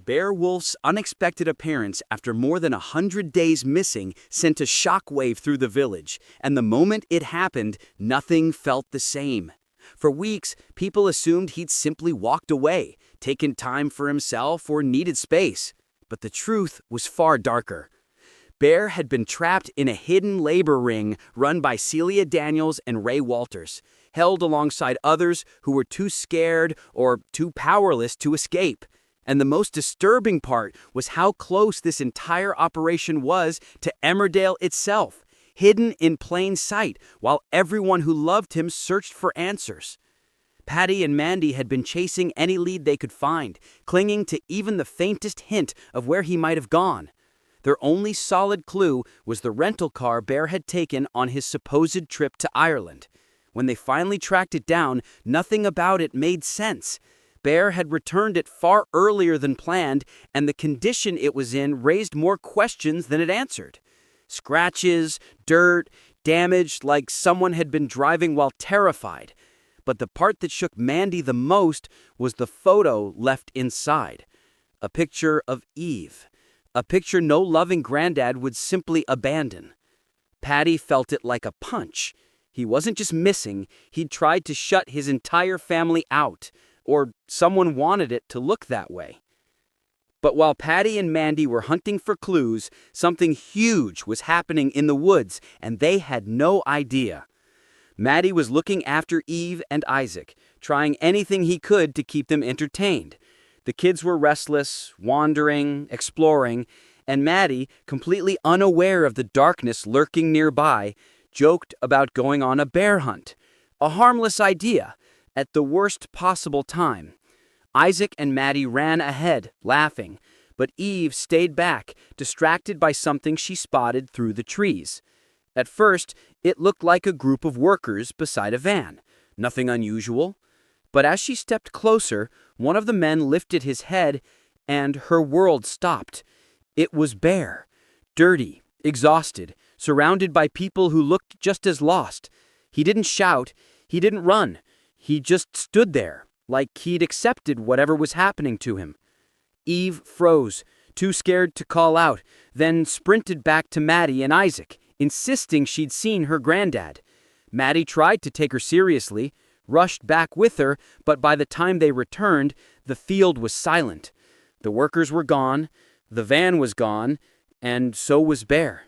Bear Wolf's unexpected appearance after more than 100 days missing sent a shockwave through the village, and the moment it happened, nothing felt the same. For weeks, people assumed he'd simply walked away, taken time for himself, or needed space. But the truth was far darker. Bear had been trapped in a hidden labor ring run by Celia Daniels and Ray Walters, held alongside others who were too scared or too powerless to escape. And the most disturbing part was how close this entire operation was to Emmerdale itself, hidden in plain sight while everyone who loved him searched for answers. Paddy and Mandy had been chasing any lead they could find, clinging to even the faintest hint of where he might have gone. Their only solid clue was the rental car Bear had taken on his supposed trip to Ireland. When they finally tracked it down, nothing about it made sense. Bear had returned it far earlier than planned, and the condition it was in raised more questions than it answered. Scratches, dirt, damage, like someone had been driving while terrified. But the part that shook Mandy the most was the photo left inside. A picture of Eve. A picture no loving granddad would simply abandon. Paddy felt it like a punch. He wasn't just missing, he'd tried to shut his entire family out. Or someone wanted it to look that way. But while Paddy and Mandy were hunting for clues, something huge was happening in the woods, and they had no idea. Matty was looking after Eve and Isaac, trying anything he could to keep them entertained. The kids were restless, wandering, exploring, and Matty, completely unaware of the darkness lurking nearby, joked about going on a bear hunt. A harmless idea, at the worst possible time. Isaac and Matty ran ahead, laughing, but Eve stayed back, distracted by something she spotted through the trees. At first, it looked like a group of workers beside a van. Nothing unusual. But as she stepped closer, one of the men lifted his head, and her world stopped. It was Bear, dirty, exhausted, surrounded by people who looked just as lost. He didn't shout, he didn't run. He just stood there, like he'd accepted whatever was happening to him. Eve froze, too scared to call out, then sprinted back to Matty and Isaac, insisting she'd seen her granddad. Matty tried to take her seriously, rushed back with her, but by the time they returned, the field was silent. The workers were gone, the van was gone, and so was Bear.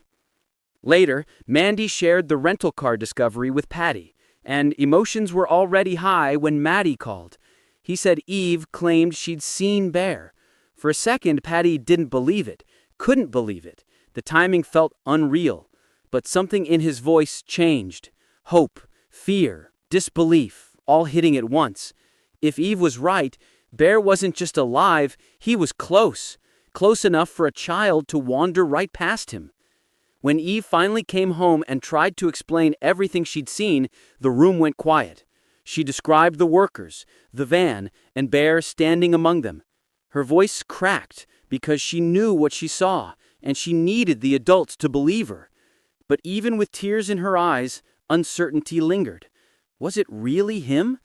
Later, Mandy shared the rental car discovery with Paddy, and emotions were already high when Matty called. He said Eve claimed she'd seen Bear. For a second, Paddy didn't believe it, couldn't believe it. The timing felt unreal, but something in his voice changed. Hope, fear, disbelief, all hitting at once. If Eve was right, Bear wasn't just alive, he was close enough for a child to wander right past him. When Eve finally came home and tried to explain everything she'd seen, the room went quiet. She described the workers, the van, and Bear standing among them. Her voice cracked because she knew what she saw, and she needed the adults to believe her. But even with tears in her eyes, uncertainty lingered. Was it really him?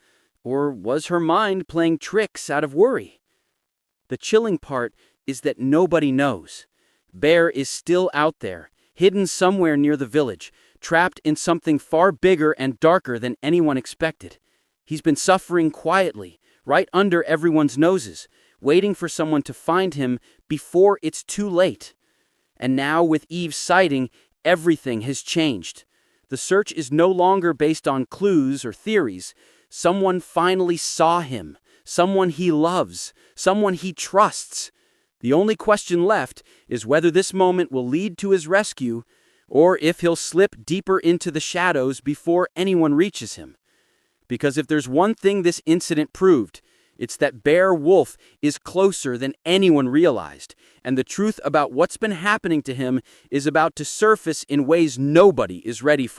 Or was her mind playing tricks out of worry? The chilling part is that nobody knows. Bear is still out there, hidden somewhere near the village, trapped in something far bigger and darker than anyone expected. He's been suffering quietly, right under everyone's noses, waiting for someone to find him before it's too late. And now, with Eve's sighting, everything has changed. The search is no longer based on clues or theories. Someone finally saw him, someone he loves, someone he trusts. The only question left is whether this moment will lead to his rescue, or if he'll slip deeper into the shadows before anyone reaches him. Because if there's one thing this incident proved, it's that Bear Wolf is closer than anyone realized, and the truth about what's been happening to him is about to surface in ways nobody is ready for.